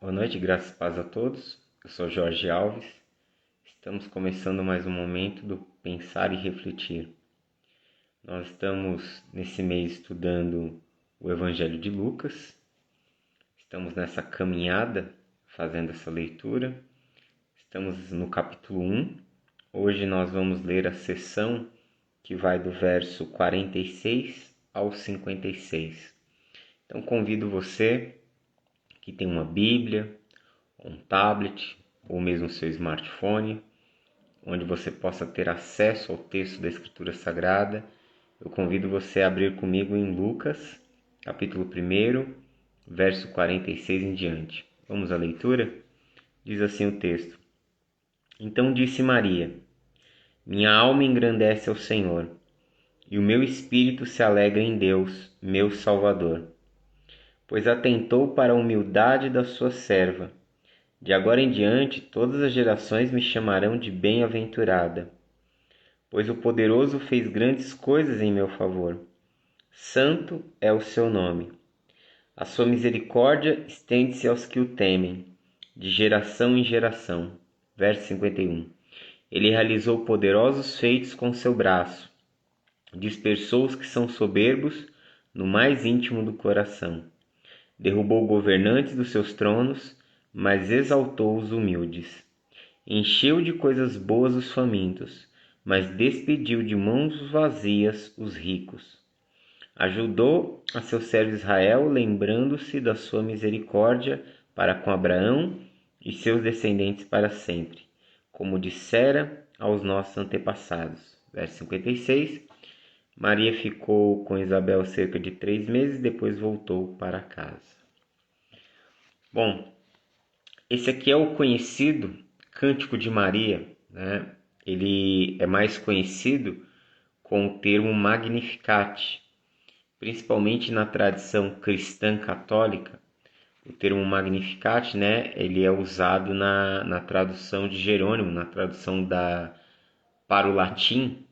Boa noite, graças e paz a todos. Eu sou Jorge Alves. Estamos começando mais um momento do Pensar e Refletir. Nós estamos nesse mês estudando o Evangelho de Lucas. Estamos nessa caminhada, fazendo essa leitura. Estamos no capítulo 1. Hoje nós vamos ler a seção que vai do verso 46 ao 56. Então convido você que tem uma Bíblia, um tablet ou mesmo seu smartphone, onde você possa ter acesso ao texto da Escritura Sagrada. Eu convido você a abrir comigo em Lucas, capítulo 1, verso 46 em diante. Vamos à leitura? Diz assim o texto: Então disse Maria: Minha alma engrandece ao Senhor, e o meu espírito se alegra em Deus, meu Salvador, pois atentou para a humildade da sua serva. De agora em diante, todas as gerações me chamarão de bem-aventurada, pois o Poderoso fez grandes coisas em meu favor. Santo é o seu nome. A sua misericórdia estende-se aos que o temem, de geração em geração. Verso 51. Ele realizou poderosos feitos com seu braço, dispersou os que são soberbos no mais íntimo do coração. Derrubou governantes dos seus tronos, mas exaltou os humildes. Encheu de coisas boas os famintos, mas despediu de mãos vazias os ricos. Ajudou a seu servo Israel, lembrando-se da sua misericórdia para com Abraão e seus descendentes para sempre, como dissera aos nossos antepassados. Verso 56. Maria ficou com Isabel cerca de 3 meses, depois voltou para casa. Bom, esse aqui é o conhecido Cântico de Maria, né? Ele é mais conhecido com o termo Magnificat, principalmente na tradição cristã católica. O termo Magnificat, né, ele é usado na tradução de Jerônimo, na tradução para o latim,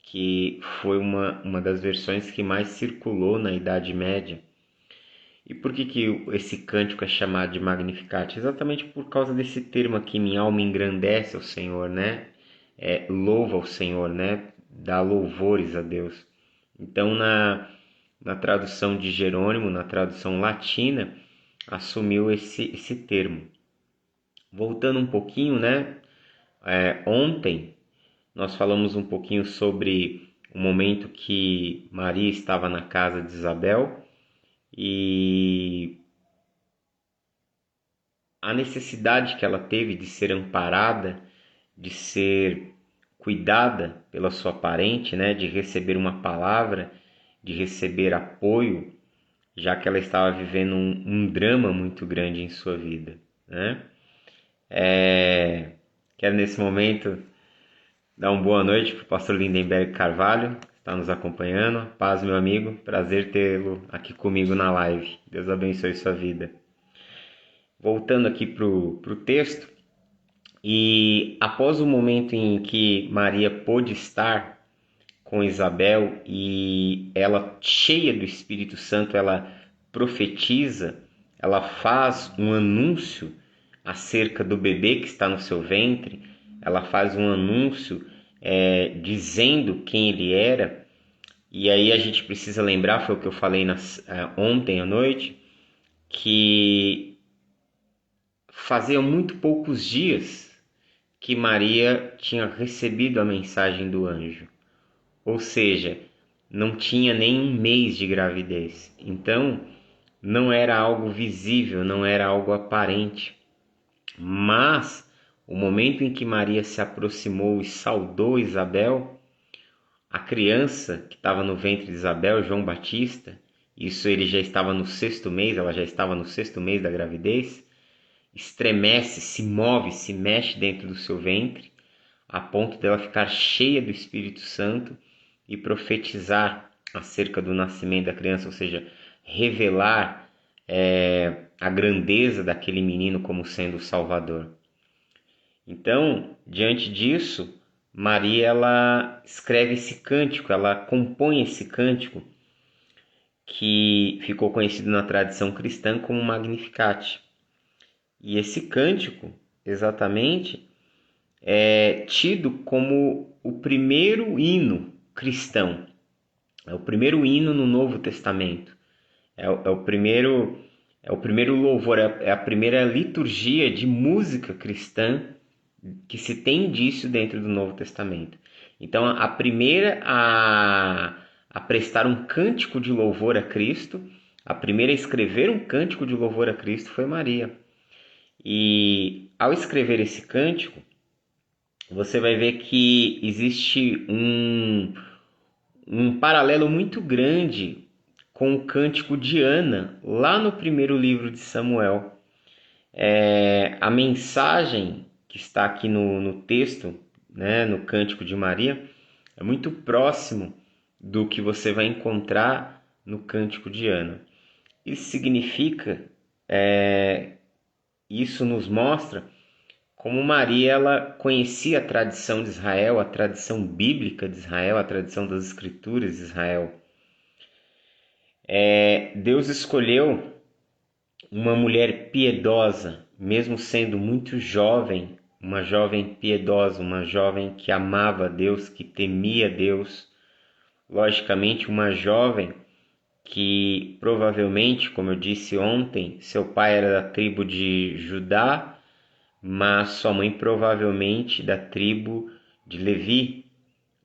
que foi uma das versões que mais circulou na Idade Média. E por que esse cântico é chamado de Magnificat? Exatamente por causa desse termo aqui, minha alma engrandece ao Senhor, né? Louva ao Senhor, né? Dá louvores a Deus. Então, na tradução de Jerônimo, na tradução latina, assumiu esse termo. Voltando um pouquinho, né? Ontem nós falamos um pouquinho sobre o momento que Maria estava na casa de Isabel e a necessidade que ela teve de ser amparada, de ser cuidada pela sua parente, né, de receber uma palavra, de receber apoio, já que ela estava vivendo um drama muito grande em sua vida, né? Quero nesse momento dar uma boa noite para o pastor Lindenberg Carvalho, que está nos acompanhando. Paz, meu amigo, prazer tê-lo aqui comigo na live. Deus abençoe sua vida. Voltando aqui para o texto, e após o momento em que Maria pôde estar com Isabel e ela, cheia do Espírito Santo, ela profetiza, ela faz um anúncio acerca do bebê que está no seu ventre, ela faz um anúncio dizendo quem ele era. E aí a gente precisa lembrar, foi o que eu falei ontem à noite, que fazia muito poucos dias que Maria tinha recebido a mensagem do anjo. Ou seja, não tinha nem um mês de gravidez. Então, não era algo visível, não era algo aparente. Mas, o momento em que Maria se aproximou e saudou Isabel, a criança que estava no ventre de Isabel, João Batista, isso ele já estava no 6º mês, ela já estava no 6º mês da gravidez, estremece, se move, se mexe dentro do seu ventre, a ponto dela ficar cheia do Espírito Santo e profetizar acerca do nascimento da criança, ou seja, revelar a grandeza daquele menino como sendo o Salvador. Então, diante disso, Maria ela escreve esse cântico, ela compõe esse cântico que ficou conhecido na tradição cristã como Magnificat. E esse cântico, exatamente, é tido como o primeiro hino cristão. É o primeiro hino no Novo Testamento. É o primeiro louvor, é a primeira liturgia de música cristã que se tem indício dentro do Novo Testamento. Então, a primeira a prestar um cântico de louvor a Cristo, a primeira a escrever um cântico de louvor a Cristo foi Maria. E ao escrever esse cântico, você vai ver que existe um paralelo muito grande com o cântico de Ana, lá no primeiro livro de Samuel. A mensagem que está aqui no texto, né, no Cântico de Maria, é muito próximo do que você vai encontrar no Cântico de Ana. Isso significa, isso nos mostra como Maria ela conhecia a tradição de Israel, a tradição bíblica de Israel, a tradição das Escrituras de Israel. Deus escolheu uma mulher piedosa, mesmo sendo muito jovem, uma jovem piedosa, uma jovem que amava Deus, que temia Deus. Logicamente, uma jovem que provavelmente, como eu disse ontem, seu pai era da tribo de Judá, mas sua mãe provavelmente da tribo de Levi.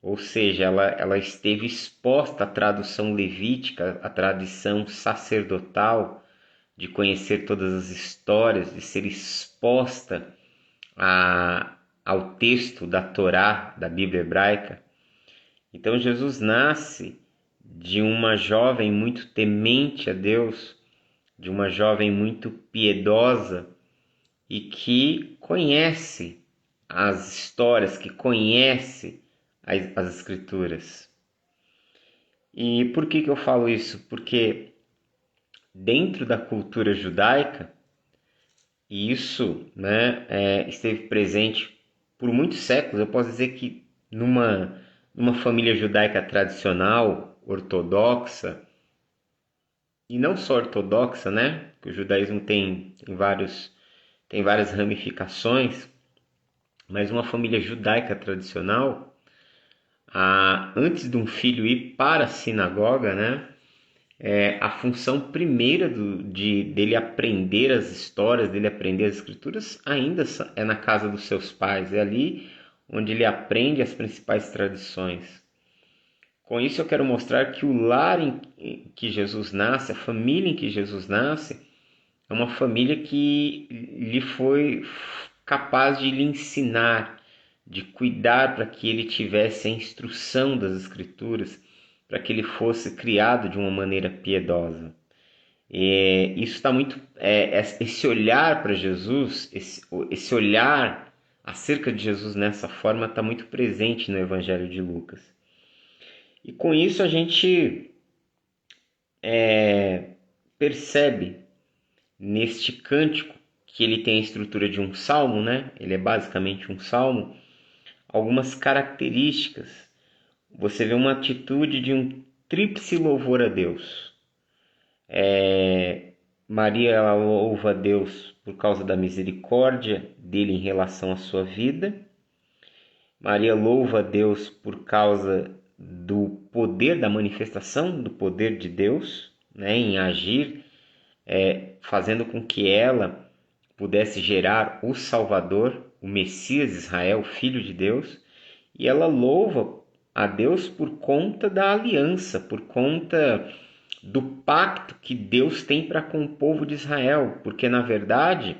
Ou seja, ela esteve exposta à tradução levítica, à tradição sacerdotal, de conhecer todas as histórias, de ser exposta ao texto da Torá, da Bíblia hebraica. Então Jesus nasce de uma jovem muito temente a Deus, de uma jovem muito piedosa e que conhece as histórias, que conhece as Escrituras. E por que eu falo isso? Porque dentro da cultura judaica, e isso, né, esteve presente por muitos séculos. Eu posso dizer que numa família judaica tradicional, ortodoxa, e não só ortodoxa, né, que o judaísmo tem várias ramificações, mas uma família judaica tradicional, antes de um filho ir para a sinagoga, né, a função primeira dele aprender as histórias, dele aprender as escrituras, ainda é na casa dos seus pais. É ali onde ele aprende as principais tradições. Com isso eu quero mostrar que o lar em que Jesus nasce, a família em que Jesus nasce, é uma família que lhe foi capaz de lhe ensinar, de cuidar para que ele tivesse a instrução das escrituras, para que ele fosse criado de uma maneira piedosa. Isso está muito, esse olhar para Jesus, esse olhar acerca de Jesus nessa forma está muito presente no Evangelho de Lucas. E com isso a gente percebe neste cântico que ele tem a estrutura de um salmo, né? Ele é basicamente um salmo, algumas características. Você vê uma atitude de um tríplice louvor a Deus. Maria ela louva a Deus por causa da misericórdia dele em relação à sua vida. Maria louva a Deus por causa do poder, da manifestação do poder de Deus, né, em agir, fazendo com que ela pudesse gerar o Salvador, o Messias de Israel, o Filho de Deus. E ela louva a Deus por conta da aliança, por conta do pacto que Deus tem para com o povo de Israel, porque na verdade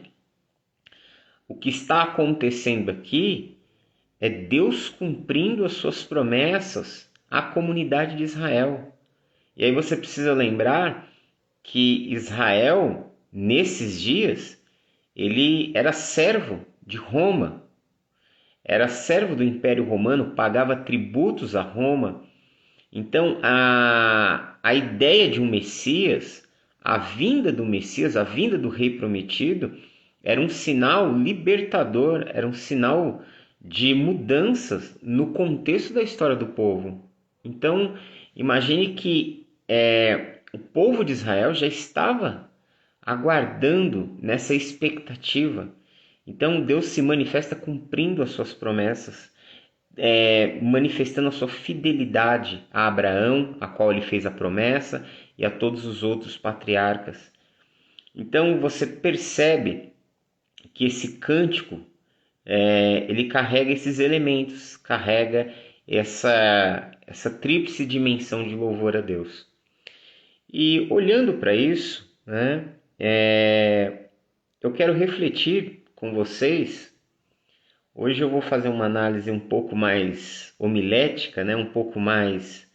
o que está acontecendo aqui é Deus cumprindo as suas promessas à comunidade de Israel. E aí você precisa lembrar que Israel, nesses dias, ele era servo de Roma, era servo do Império Romano, pagava tributos a Roma. Então, a ideia de um Messias, a vinda do Messias, a vinda do Rei Prometido, era um sinal libertador, era um sinal de mudanças no contexto da história do povo. Então, imagine que o povo de Israel já estava aguardando nessa expectativa. Então Deus se manifesta cumprindo as suas promessas, manifestando a sua fidelidade a Abraão, a qual ele fez a promessa, e a todos os outros patriarcas. Então você percebe que esse cântico ele carrega esses elementos, carrega essa tríplice dimensão de louvor a Deus. E olhando para isso, né, eu quero refletir com vocês. Hoje eu vou fazer uma análise um pouco mais homilética, né, um pouco mais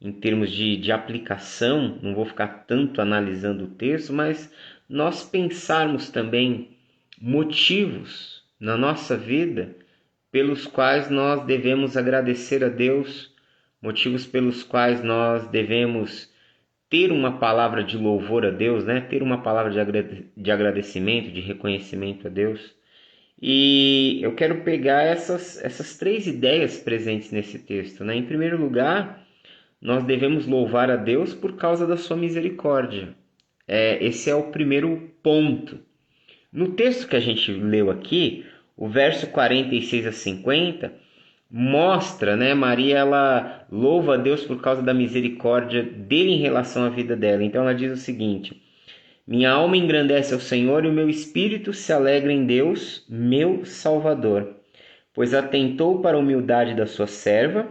em termos de aplicação, não vou ficar tanto analisando o texto, mas nós pensarmos também motivos na nossa vida pelos quais nós devemos agradecer a Deus, motivos pelos quais nós devemos ter uma palavra de louvor a Deus, né? Ter uma palavra de agradecimento, de reconhecimento a Deus. E eu quero pegar essas três ideias presentes nesse texto, né? Em primeiro lugar, nós devemos louvar a Deus por causa da sua misericórdia. Esse é o primeiro ponto. No texto que a gente leu aqui, o verso 46 a 50 mostra, né, Maria, ela louva a Deus por causa da misericórdia dele em relação à vida dela. Então ela diz o seguinte: minha alma engrandece ao Senhor e o meu espírito se alegra em Deus, meu Salvador, pois atentou para a humildade da sua serva.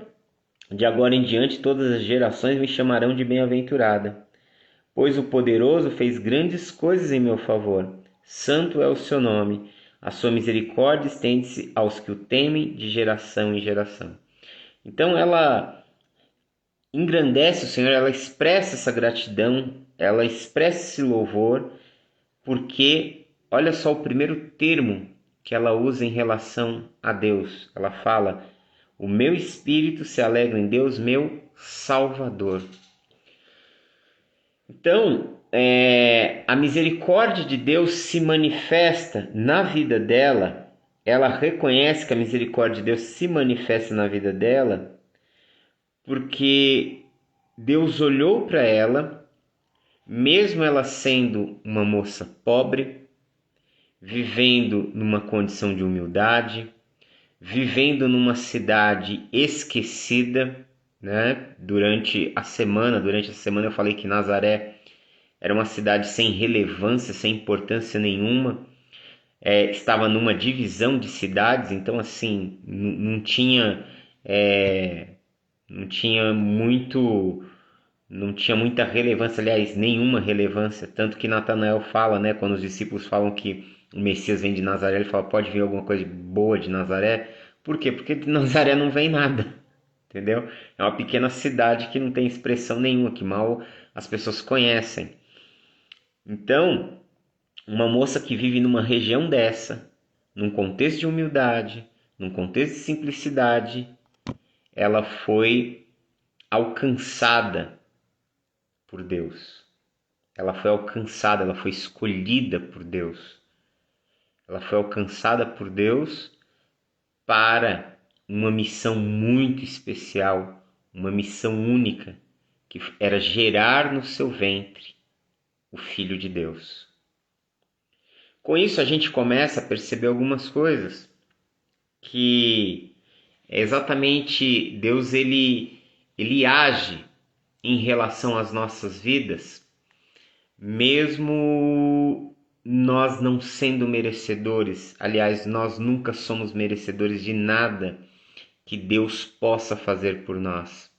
De agora em diante todas as gerações me chamarão de bem-aventurada, pois o poderoso fez grandes coisas em meu favor. Santo é o seu nome. A sua misericórdia estende-se aos que o temem de geração em geração. Então ela engrandece o Senhor, ela expressa essa gratidão, ela expressa esse louvor, porque olha só o primeiro termo que ela usa em relação a Deus. Ela fala: o meu espírito se alegra em Deus, meu Salvador. Então, a misericórdia de Deus se manifesta na vida dela. Ela reconhece que a misericórdia de Deus se manifesta na vida dela porque Deus olhou para ela, mesmo ela sendo uma moça pobre, vivendo numa condição de humildade, vivendo numa cidade esquecida, né? Durante a semana eu falei que Nazaré era uma cidade sem relevância, sem importância nenhuma. Estava numa divisão de cidades, então assim não tinha muita relevância, aliás, nenhuma relevância. Tanto que Natanael fala, né, quando os discípulos falam que o Messias vem de Nazaré, ele fala: pode vir alguma coisa boa de Nazaré? Por quê? Porque de Nazaré não vem nada, entendeu? É uma pequena cidade que não tem expressão nenhuma, que mal as pessoas conhecem. Então, uma moça que vive numa região dessa, num contexto de humildade, num contexto de simplicidade, ela foi alcançada por Deus. Ela foi alcançada, ela foi escolhida por Deus. Ela foi alcançada por Deus para uma missão muito especial, uma missão única, que era gerar no seu ventre o Filho de Deus. Com isso a gente começa a perceber algumas coisas, que exatamente Deus ele age em relação às nossas vidas, mesmo nós não sendo merecedores. Aliás, nós nunca somos merecedores de nada que Deus possa fazer por nós.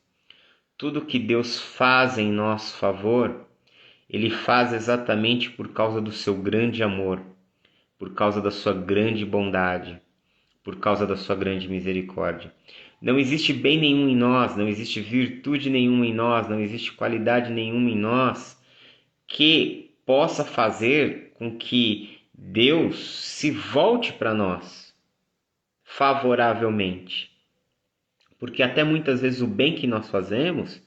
Tudo que Deus faz em nosso favor, Ele faz exatamente por causa do seu grande amor, por causa da sua grande bondade, por causa da sua grande misericórdia. Não existe bem nenhum em nós, não existe virtude nenhuma em nós, não existe qualidade nenhuma em nós que possa fazer com que Deus se volte para nós favoravelmente. Porque até muitas vezes o bem que nós fazemos,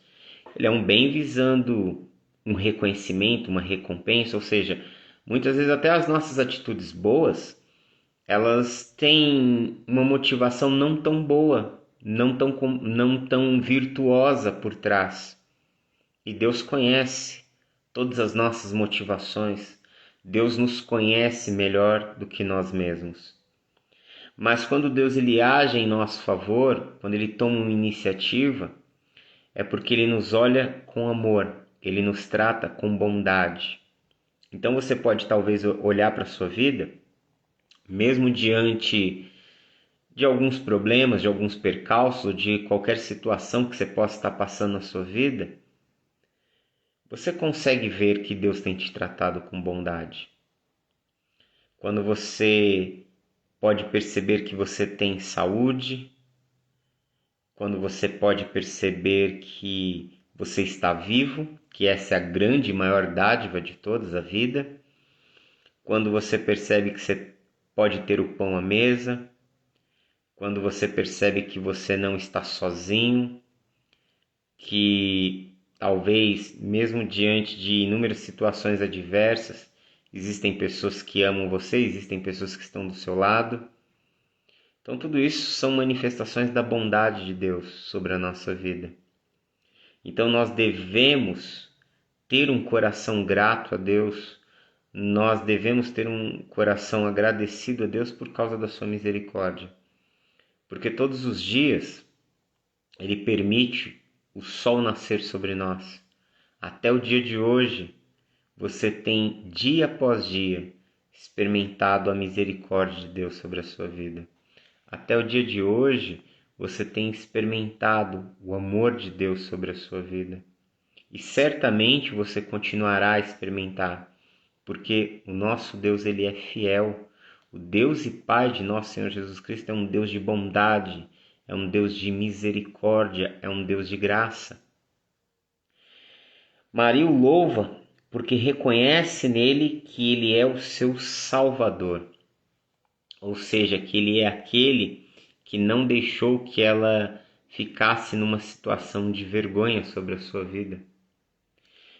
ele é um bem visando um reconhecimento, uma recompensa, ou seja, muitas vezes até as nossas atitudes boas, elas têm uma motivação não tão boa, não tão virtuosa por trás. E Deus conhece todas as nossas motivações. Deus nos conhece melhor do que nós mesmos. Mas quando Deus ele age em nosso favor, quando ele toma uma iniciativa, é porque ele nos olha com amor, ele nos trata com bondade. Então você pode talvez olhar para a sua vida, mesmo diante de alguns problemas, de alguns percalços, de qualquer situação que você possa estar passando na sua vida, você consegue ver que Deus tem te tratado com bondade. Quando você pode perceber que você tem saúde, quando você pode perceber que você está vivo, que essa é a grande e maior dádiva de todas, a vida, quando você percebe que você pode ter o pão à mesa, quando você percebe que você não está sozinho, que talvez, mesmo diante de inúmeras situações adversas, existem pessoas que amam você, existem pessoas que estão do seu lado. Então tudo isso são manifestações da bondade de Deus sobre a nossa vida. Então nós devemos ter um coração grato a Deus, nós devemos ter um coração agradecido a Deus por causa da sua misericórdia. Porque todos os dias Ele permite o sol nascer sobre nós. Até o dia de hoje, você tem dia após dia experimentado a misericórdia de Deus sobre a sua vida. Até o dia de hoje, você tem experimentado o amor de Deus sobre a sua vida. E certamente você continuará a experimentar, porque o nosso Deus ele é fiel. O Deus e Pai de nosso Senhor Jesus Cristo é um Deus de bondade, é um Deus de misericórdia, é um Deus de graça. Maria o louva porque reconhece nele que ele é o seu Salvador, ou seja, que ele é aquele que não deixou que ela ficasse numa situação de vergonha sobre a sua vida.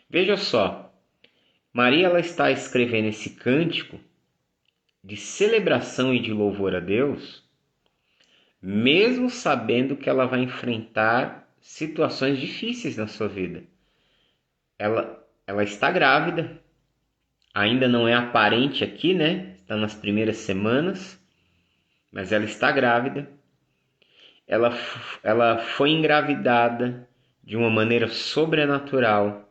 Veja só, Maria ela está escrevendo esse cântico de celebração e de louvor a Deus, mesmo sabendo que ela vai enfrentar situações difíceis na sua vida. Ela está grávida, ainda não é aparente aqui, né? Está nas primeiras semanas, mas ela está grávida. Ela foi engravidada de uma maneira sobrenatural,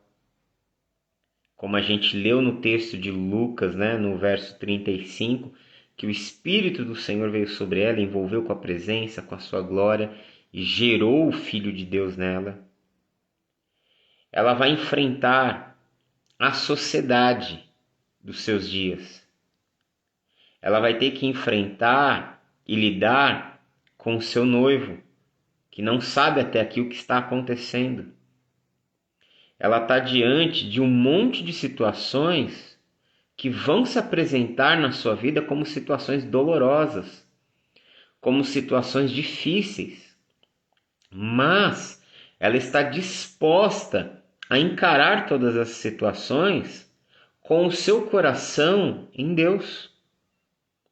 como a gente leu no texto de Lucas, né, no verso 35, que o Espírito do Senhor veio sobre ela, envolveu com a presença, com a sua glória e gerou o Filho de Deus nela. Ela vai enfrentar a sociedade dos seus dias. Ela vai ter que enfrentar e lidar com o seu noivo, que não sabe até aqui o que está acontecendo. Ela está diante de um monte de situações que vão se apresentar na sua vida como situações dolorosas, como situações difíceis. Mas ela está disposta a encarar todas as situações com o seu coração em Deus,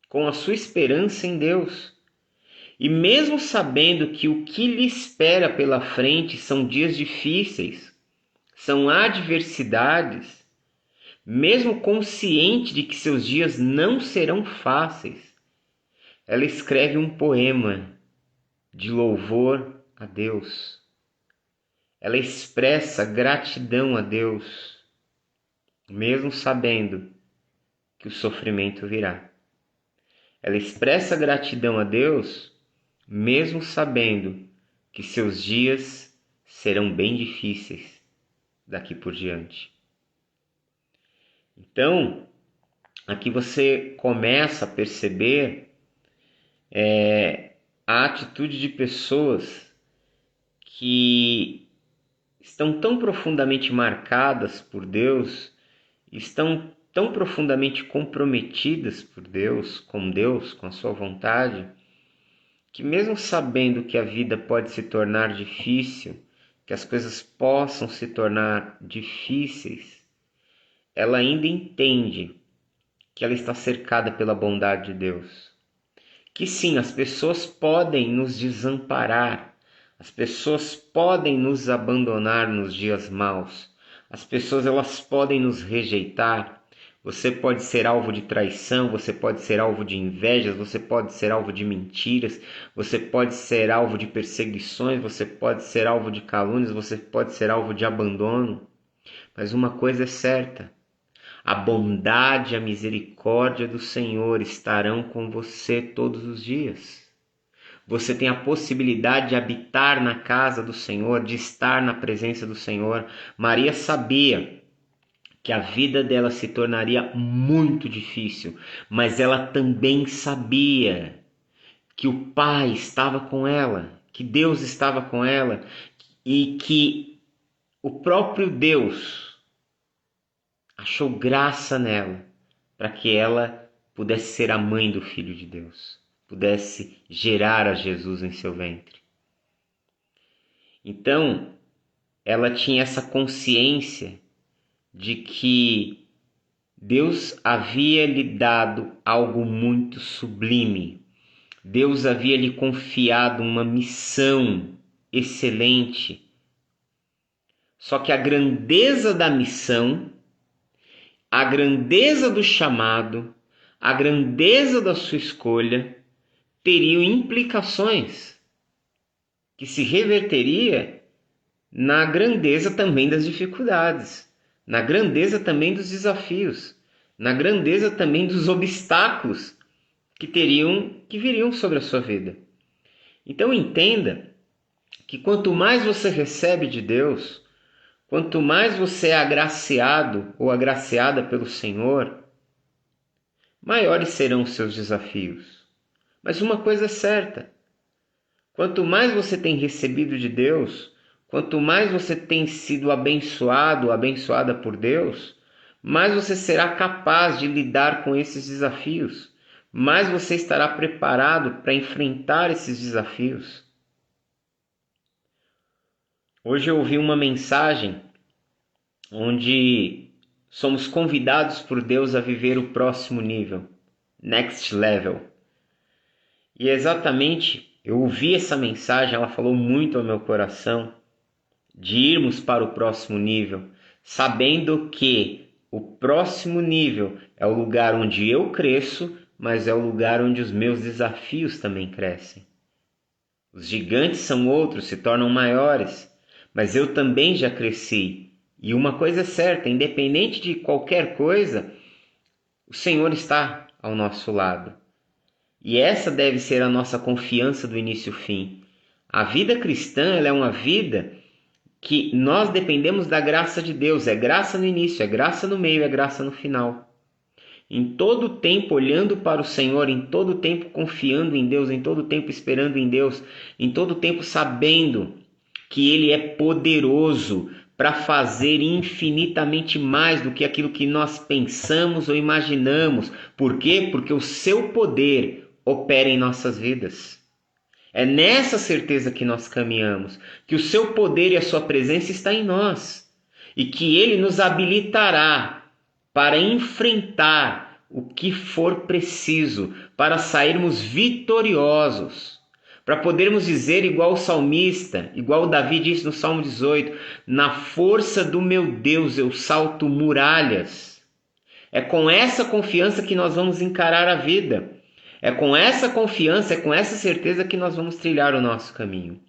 com a sua esperança em Deus. E mesmo sabendo que o que lhe espera pela frente são dias difíceis, são adversidades, mesmo consciente de que seus dias não serão fáceis, ela escreve um poema de louvor a Deus. Ela expressa gratidão a Deus, mesmo sabendo que o sofrimento virá. Ela expressa gratidão a Deus, mesmo sabendo que seus dias serão bem difíceis daqui por diante. Então, aqui você começa a perceber a atitude de pessoas que estão tão profundamente marcadas por Deus, estão tão profundamente comprometidas por Deus, com a sua vontade, que mesmo sabendo que a vida pode se tornar difícil, que as coisas possam se tornar difíceis, ela ainda entende que ela está cercada pela bondade de Deus. Que sim, as pessoas podem nos desamparar, as pessoas podem nos abandonar nos dias maus, as pessoas elas podem nos rejeitar, Você pode ser alvo de traição, você pode ser alvo de invejas, você pode ser alvo de mentiras, você pode ser alvo de perseguições, você pode ser alvo de calúnias, você pode ser alvo de abandono. Mas uma coisa é certa: a bondade e a misericórdia do Senhor estarão com você todos os dias. Você tem a possibilidade de habitar na casa do Senhor, de estar na presença do Senhor. Maria sabia que a vida dela se tornaria muito difícil, mas ela também sabia que o Pai estava com ela, que Deus estava com ela e que o próprio Deus achou graça nela para que ela pudesse ser a mãe do Filho de Deus, pudesse gerar a Jesus em seu ventre. Então, ela tinha essa consciência de que Deus havia lhe dado algo muito sublime. Deus havia lhe confiado uma missão excelente. Só que a grandeza da missão, a grandeza do chamado, a grandeza da sua escolha teriam implicações que se reverteria na grandeza também das dificuldades, na grandeza também dos desafios, na grandeza também dos obstáculos que viriam sobre a sua vida. Então entenda que quanto mais você recebe de Deus, quanto mais você é agraciado ou agraciada pelo Senhor, maiores serão os seus desafios. Mas uma coisa é certa: quanto mais você tem recebido de Deus, quanto mais você tem sido abençoado ou abençoada por Deus, mais você será capaz de lidar com esses desafios, mais você estará preparado para enfrentar esses desafios. Hoje eu ouvi uma mensagem onde somos convidados por Deus a viver o próximo nível, next level. E exatamente, eu ouvi essa mensagem, ela falou muito ao meu coração, de irmos para o próximo nível, sabendo que o próximo nível é o lugar onde eu cresço, mas é o lugar onde os meus desafios também crescem. Os gigantes são outros, se tornam maiores, mas eu também já cresci. E uma coisa é certa: independente de qualquer coisa, o Senhor está ao nosso lado. E essa deve ser a nossa confiança do início ao fim. A vida cristã, ela é uma vida que nós dependemos da graça de Deus. É graça no início, é graça no meio, é graça no final. Em todo tempo olhando para o Senhor, em todo tempo confiando em Deus, em todo tempo esperando em Deus, em todo tempo sabendo que Ele é poderoso para fazer infinitamente mais do que aquilo que nós pensamos ou imaginamos. Por quê? Porque o seu poder opera em nossas vidas. É nessa certeza que nós caminhamos, que o seu poder e a sua presença está em nós e que Ele nos habilitará para enfrentar o que for preciso, para sairmos vitoriosos, para podermos dizer igual o salmista, igual Davi disse no Salmo 18, na força do meu Deus eu salto muralhas. É com essa confiança que nós vamos encarar a vida. É com essa confiança, é com essa certeza que nós vamos trilhar o nosso caminho.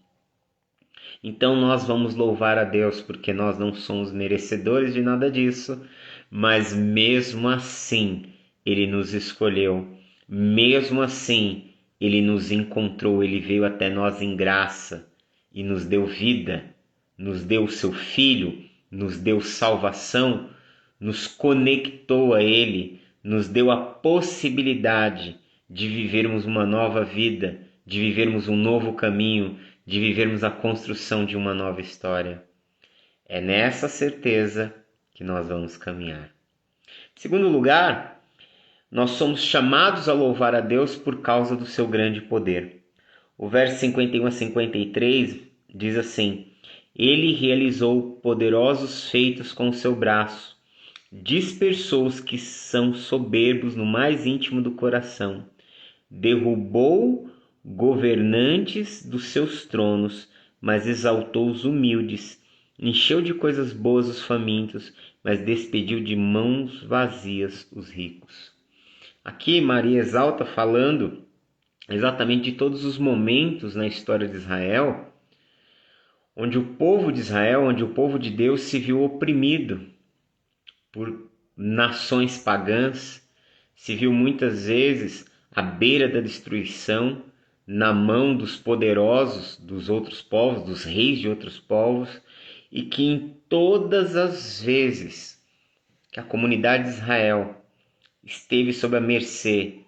Então nós vamos louvar a Deus, porque nós não somos merecedores de nada disso, mas mesmo assim Ele nos escolheu, mesmo assim Ele nos encontrou, Ele veio até nós em graça e nos deu vida, nos deu o seu Filho, nos deu salvação, nos conectou a Ele, nos deu a possibilidade de vivermos uma nova vida, de vivermos um novo caminho, de vivermos a construção de uma nova história. É nessa certeza que nós vamos caminhar. Em segundo lugar, nós somos chamados a louvar a Deus por causa do seu grande poder. O verso 51 a 53 diz assim: Ele realizou poderosos feitos com o seu braço, dispersou os que são soberbos no mais íntimo do coração, derrubou governantes dos seus tronos, mas exaltou os humildes, encheu de coisas boas os famintos, mas despediu de mãos vazias os ricos. Aqui Maria exalta falando exatamente de todos os momentos na história de Israel, onde o povo de Israel, onde o povo de Deus se viu oprimido por nações pagãs, se viu muitas vezes à beira da destruição, na mão dos poderosos dos outros povos, dos reis de outros povos, e que em todas as vezes que a comunidade de Israel esteve sob a mercê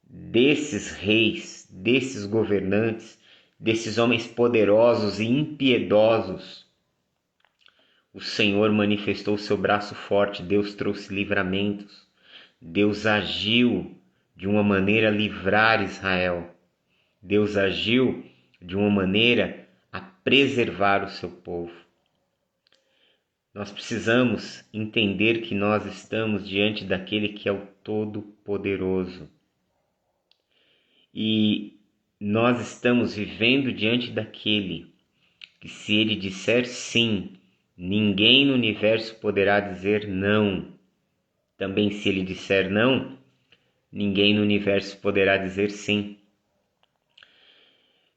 desses reis, desses governantes, desses homens poderosos e impiedosos, o Senhor manifestou o seu braço forte, Deus trouxe livramentos, Deus agiu de uma maneira a livrar Israel, Deus agiu de uma maneira a preservar o seu povo. Nós precisamos entender que nós estamos diante daquele que é o Todo-Poderoso. E nós estamos vivendo diante daquele que, se ele disser sim, ninguém no universo poderá dizer não. Também, se ele disser não, ninguém no universo poderá dizer sim.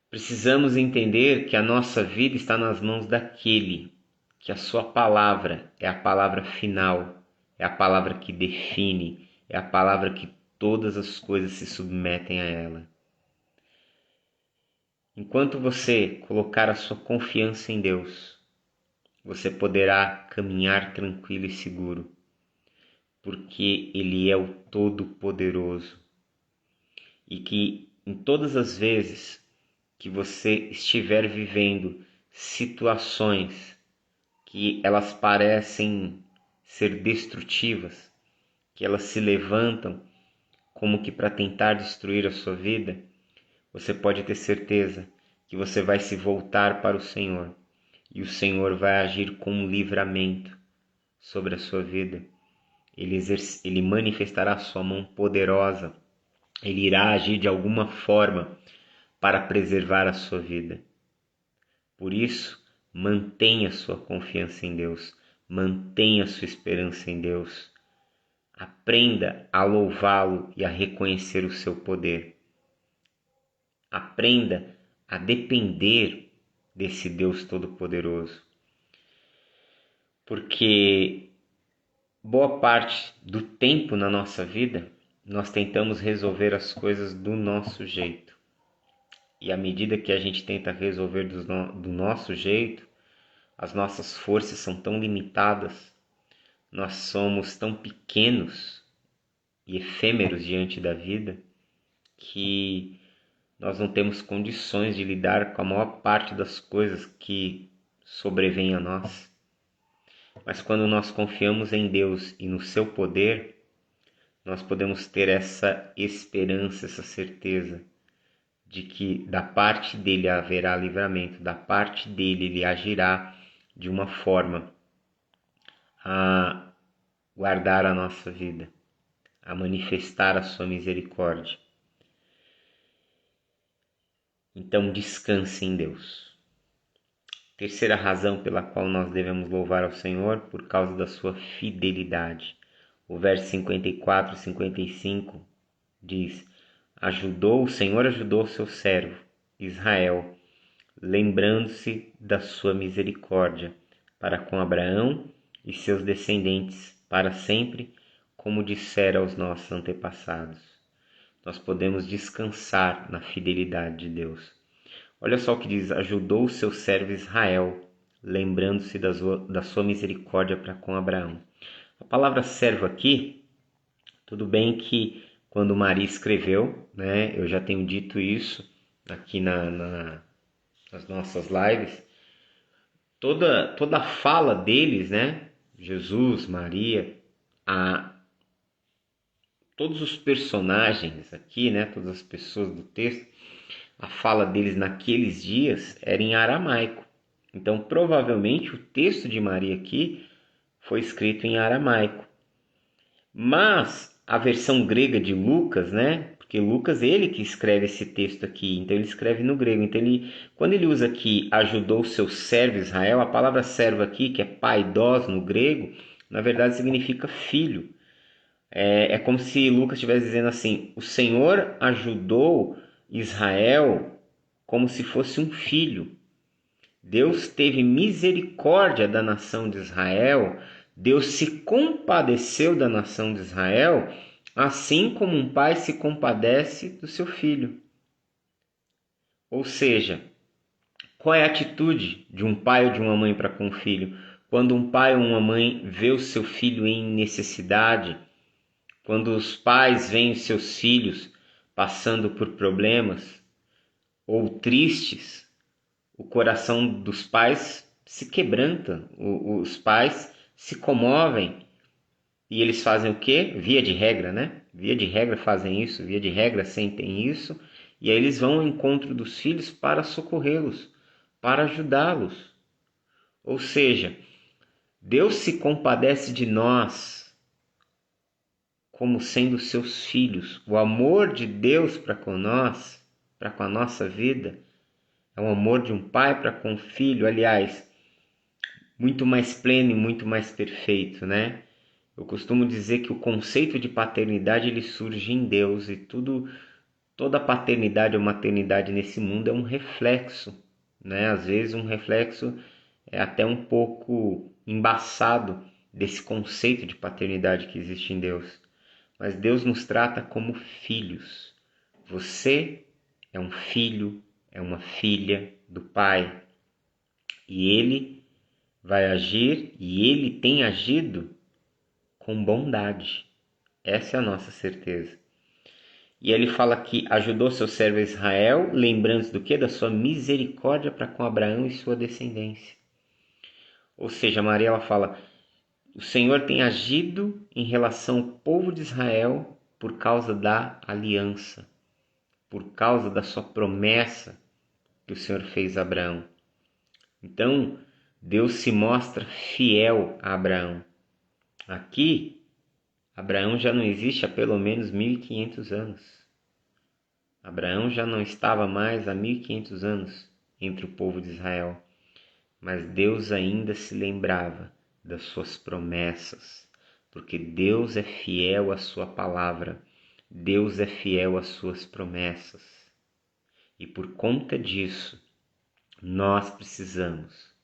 Precisamos entender que a nossa vida está nas mãos daquele, que a sua palavra é a palavra final, é a palavra que define, é a palavra que todas as coisas se submetem a ela. Enquanto você colocar a sua confiança em Deus, você poderá caminhar tranquilo e seguro, porque Ele é o Todo-Poderoso. E que em todas as vezes que você estiver vivendo situações que elas parecem ser destrutivas, que elas se levantam como que para tentar destruir a sua vida, você pode ter certeza que você vai se voltar para o Senhor e o Senhor vai agir com um livramento sobre a sua vida. Ele manifestará a sua mão poderosa, ele irá agir de alguma forma para preservar a sua vida. Por isso, mantenha sua confiança em Deus, mantenha sua esperança em Deus. Aprenda a louvá-lo e a reconhecer o seu poder. Aprenda a depender desse Deus Todo-Poderoso. Porque boa parte do tempo na nossa vida, nós tentamos resolver as coisas do nosso jeito. E à medida que a gente tenta resolver do nosso jeito, as nossas forças são tão limitadas, nós somos tão pequenos e efêmeros diante da vida, que nós não temos condições de lidar com a maior parte das coisas que sobrevêm a nós. Mas quando nós confiamos em Deus e no seu poder, nós podemos ter essa esperança, essa certeza de que da parte dele haverá livramento, da parte dele ele agirá de uma forma a guardar a nossa vida, a manifestar a sua misericórdia. Então descanse em Deus. Terceira razão pela qual nós devemos louvar ao Senhor, por causa da sua fidelidade. O verso 54 e 55 diz: o Senhor ajudou seu servo, Israel, lembrando-se da sua misericórdia para com Abraão e seus descendentes para sempre, como dissera aos nossos antepassados. Nós podemos descansar na fidelidade de Deus. Olha só o que diz: ajudou o seu servo Israel, lembrando-se da sua misericórdia para com Abraão. A palavra servo aqui, tudo bem que quando Maria escreveu, né, eu já tenho dito isso aqui nas nossas lives, toda a fala deles, né, Jesus, Maria, todos os personagens aqui, né, todas as pessoas do texto, a fala deles naqueles dias era em aramaico. Então, provavelmente, o texto de Maria aqui foi escrito em aramaico. Mas a versão grega de Lucas, né? Porque Lucas, ele que escreve esse texto aqui, então ele escreve no grego. Então, quando ele usa aqui, ajudou o seu servo Israel, a palavra servo aqui, que é paidos no grego, na verdade significa filho. É como se Lucas estivesse dizendo assim: o Senhor ajudou Israel como se fosse um filho. Deus teve misericórdia da nação de Israel, Deus se compadeceu da nação de Israel, assim como um pai se compadece do seu filho. Ou seja, qual é a atitude de um pai ou de uma mãe para com o filho? Quando um pai ou uma mãe vê o seu filho em necessidade, quando os pais veem os seus filhos passando por problemas ou tristes, o coração dos pais se quebranta, os pais se comovem e eles fazem o quê? Via de regra, né? Via de regra fazem isso, via de regra sentem isso, e aí eles vão ao encontro dos filhos para socorrê-los, para ajudá-los. Ou seja, Deus se compadece de nós como sendo seus filhos. O amor de Deus para com nós, para com a nossa vida, é o amor de um pai para com o filho, aliás, muito mais pleno e muito mais perfeito, né? Eu costumo dizer que o conceito de paternidade ele surge em Deus e toda paternidade ou maternidade nesse mundo é um reflexo, né? Às vezes um reflexo é até um pouco embaçado desse conceito de paternidade que existe em Deus. Mas Deus nos trata como filhos. Você é um filho, é uma filha do Pai. E Ele vai agir, e Ele tem agido com bondade. Essa é a nossa certeza. E ele fala que ajudou seu servo Israel, lembrando-se do quê? Da sua misericórdia para com Abraão e sua descendência. Ou seja, Maria ela fala, o Senhor tem agido em relação ao povo de Israel por causa da aliança, por causa da sua promessa que o Senhor fez a Abraão. Então, Deus se mostra fiel a Abraão. Aqui, Abraão já não existe há pelo menos 1500 anos. Abraão já não estava mais há 1500 anos entre o povo de Israel, mas Deus ainda se lembrava das suas promessas, porque Deus é fiel à sua palavra, Deus é fiel às suas promessas. E por conta disso, nós precisamos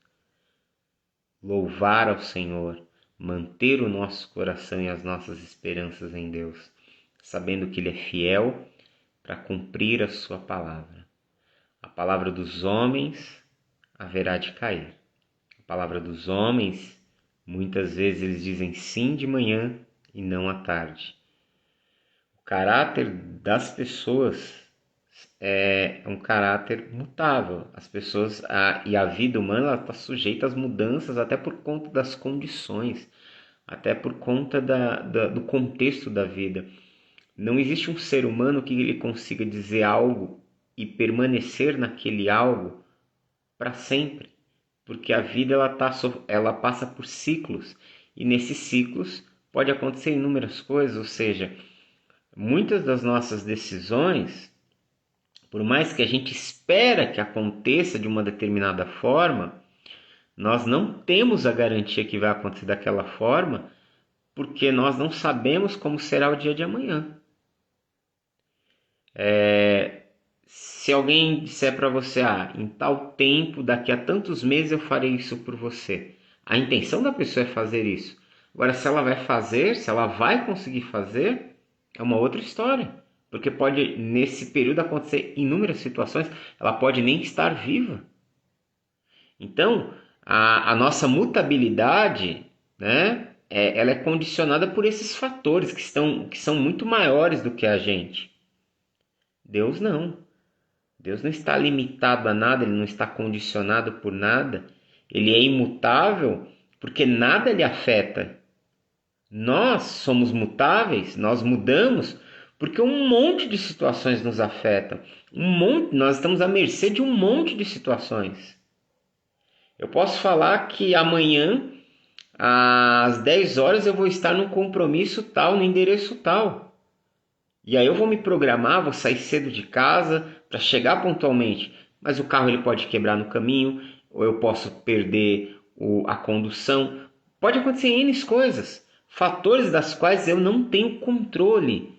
louvar ao Senhor, manter o nosso coração e as nossas esperanças em Deus, sabendo que Ele é fiel para cumprir a sua palavra. A palavra dos homens haverá de cair. A palavra dos homens, muitas vezes eles dizem sim de manhã e não à tarde. O caráter das pessoas é um caráter mutável. As pessoas e a vida humana está sujeita às mudanças até por conta das condições, até por conta do contexto da vida. Não existe um ser humano que ele consiga dizer algo e permanecer naquele algo para sempre, porque a vida ela passa por ciclos e nesses ciclos pode acontecer inúmeras coisas, ou seja, muitas das nossas decisões, por mais que a gente espera que aconteça de uma determinada forma, nós não temos a garantia que vai acontecer daquela forma, porque nós não sabemos como será o dia de amanhã. Se alguém disser para você, em tal tempo, daqui a tantos meses eu farei isso por você. A intenção da pessoa é fazer isso. Agora, se ela vai fazer, se ela vai conseguir fazer, é uma outra história. Porque pode, nesse período, acontecer inúmeras situações, ela pode nem estar viva. Então, a nossa mutabilidade, né, ela é condicionada por esses fatores que são muito maiores do que a gente. Deus não. Deus não está limitado a nada, Ele não está condicionado por nada. Ele é imutável porque nada lhe afeta. Nós somos mutáveis, nós mudamos porque um monte de situações nos afetam. Nós estamos à mercê de um monte de situações. Eu posso falar que amanhã, às 10 horas, eu vou estar num compromisso tal, no endereço tal. E aí eu vou me programar, vou sair cedo de casa para chegar pontualmente. Mas o carro ele pode quebrar no caminho, ou eu posso perder a condução. Pode acontecer N coisas, fatores das quais eu não tenho controle.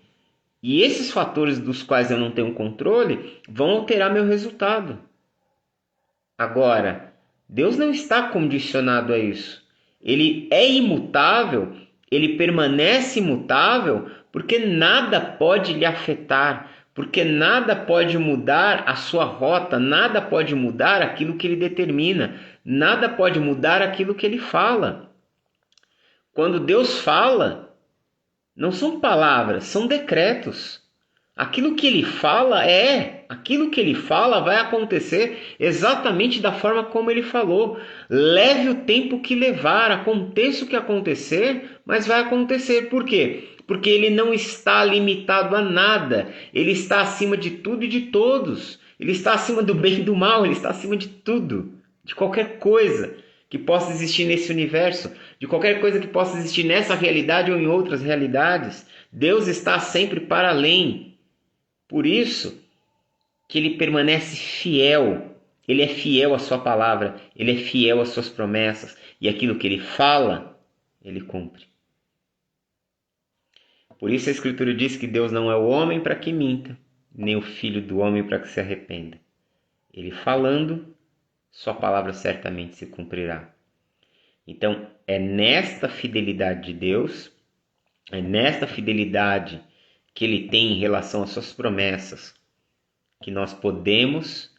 E esses fatores dos quais eu não tenho controle vão alterar meu resultado. Agora, Deus não está condicionado a isso. Ele é imutável, ele permanece imutável, porque nada pode lhe afetar, porque nada pode mudar a sua rota, nada pode mudar aquilo que ele determina, nada pode mudar aquilo que ele fala. Quando Deus fala, não são palavras, são decretos. Aquilo que ele fala aquilo que ele fala vai acontecer exatamente da forma como ele falou. Leve o tempo que levar, aconteça o que acontecer, mas vai acontecer. Por quê? Porque ele não está limitado a nada. Ele está acima de tudo e de todos. Ele está acima do bem e do mal, ele está acima de tudo, de qualquer coisa que possa existir nesse universo, de qualquer coisa que possa existir nessa realidade ou em outras realidades. Deus está sempre para além. Por isso que ele permanece fiel. Ele é fiel à sua palavra, ele é fiel às suas promessas, e aquilo que ele fala, ele cumpre. Por isso a Escritura diz que Deus não é o homem para que minta, nem o filho do homem para que se arrependa. Ele falando, sua palavra certamente se cumprirá. Então, é nesta fidelidade de Deus, é nesta fidelidade que ele tem em relação às suas promessas, que nós podemos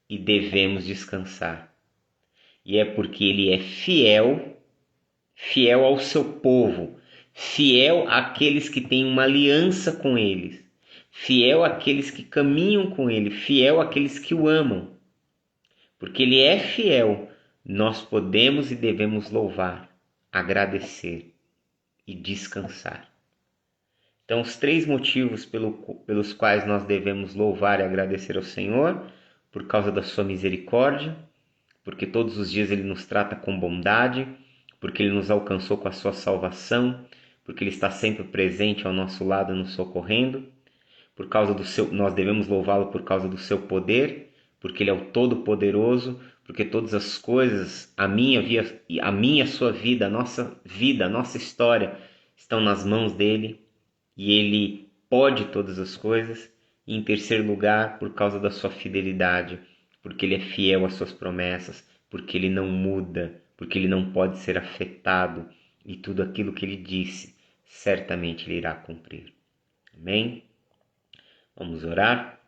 e devemos descansar. E é porque ele é fiel, fiel ao seu povo, fiel àqueles que têm uma aliança com eles, fiel àqueles que caminham com ele, fiel àqueles que o amam. Porque ele é fiel, nós podemos e devemos louvar, agradecer e descansar. Então, os 3 motivos pelos quais nós devemos louvar e agradecer ao Senhor: por causa da sua misericórdia, porque todos os dias ele nos trata com bondade, porque ele nos alcançou com a sua salvação, porque ele está sempre presente ao nosso lado nos socorrendo. Por causa nós devemos louvá-lo por causa do seu poder, porque ele é o Todo-Poderoso, porque todas as coisas, a minha, a sua vida, a nossa história estão nas mãos dele. E ele pode todas as coisas. E em terceiro lugar, por causa da sua fidelidade, porque ele é fiel às suas promessas, porque ele não muda, porque ele não pode ser afetado, e tudo aquilo que ele disse, certamente ele irá cumprir. Amém? Vamos orar?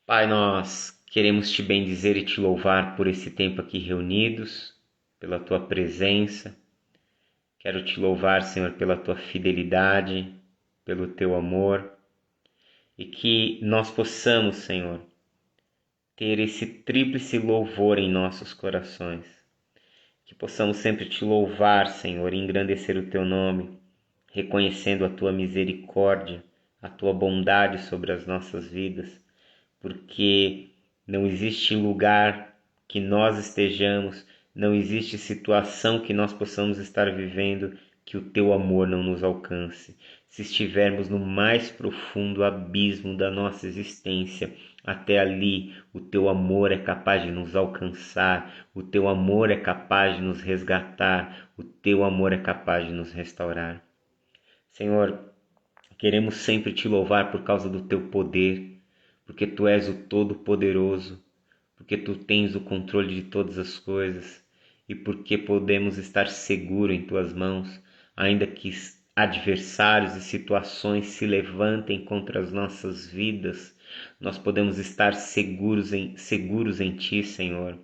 Pai, nós queremos te bendizer e te louvar por esse tempo aqui reunidos, pela tua presença. Quero te louvar, Senhor, pela tua fidelidade, pelo teu amor, e que nós possamos, Senhor, ter esse tríplice louvor em nossos corações. Que possamos sempre te louvar, Senhor, e engrandecer o teu nome, reconhecendo a tua misericórdia, a tua bondade sobre as nossas vidas, porque não existe lugar que nós estejamos, não existe situação que nós possamos estar vivendo que o teu amor não nos alcance. Se estivermos no mais profundo abismo da nossa existência, até ali o teu amor é capaz de nos alcançar, o teu amor é capaz de nos resgatar, o teu amor é capaz de nos restaurar. Senhor, queremos sempre te louvar por causa do teu poder, porque tu és o Todo-Poderoso, porque tu tens o controle de todas as coisas e porque podemos estar seguros em tuas mãos, ainda que adversários e situações se levantem contra as nossas vidas, nós podemos estar seguros em ti, Senhor.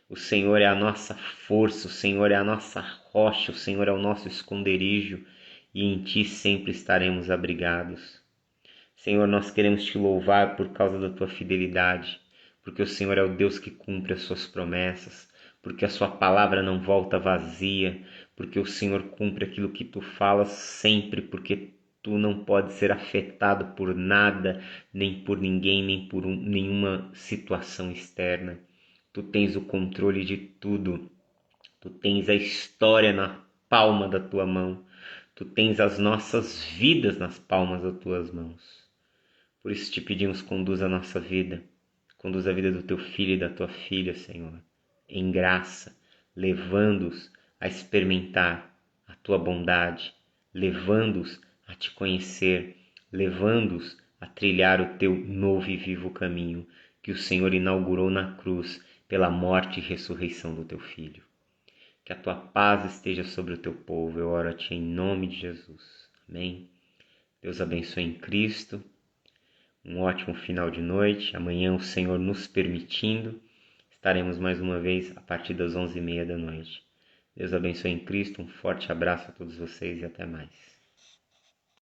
O Senhor é a nossa força, o Senhor é a nossa rocha, o Senhor é o nosso esconderijo, e em ti sempre estaremos abrigados. Senhor, nós queremos te louvar por causa da tua fidelidade, porque o Senhor é o Deus que cumpre as suas promessas, porque a sua palavra não volta vazia, porque o Senhor cumpre aquilo que tu falas sempre, porque tu não podes ser afetado por nada, nem por ninguém, nem por nenhuma situação externa. Tu tens o controle de tudo, tu tens a história na palma da tua mão, tu tens as nossas vidas nas palmas das tuas mãos. Por isso te pedimos, conduz a nossa vida, conduz a vida do teu filho e da tua filha, Senhor, em graça, levando-os a experimentar a tua bondade, levando-os a te conhecer, levando-os a trilhar o teu novo e vivo caminho que o Senhor inaugurou na cruz pela morte e ressurreição do teu Filho. Que a tua paz esteja sobre o teu povo. Eu oro a ti em nome de Jesus. Amém. Deus abençoe em Cristo. Um ótimo final de noite. Amanhã, o Senhor nos permitindo, estaremos mais uma vez a partir das 11h30 da noite. Deus abençoe em Cristo. Um forte abraço a todos vocês e até mais.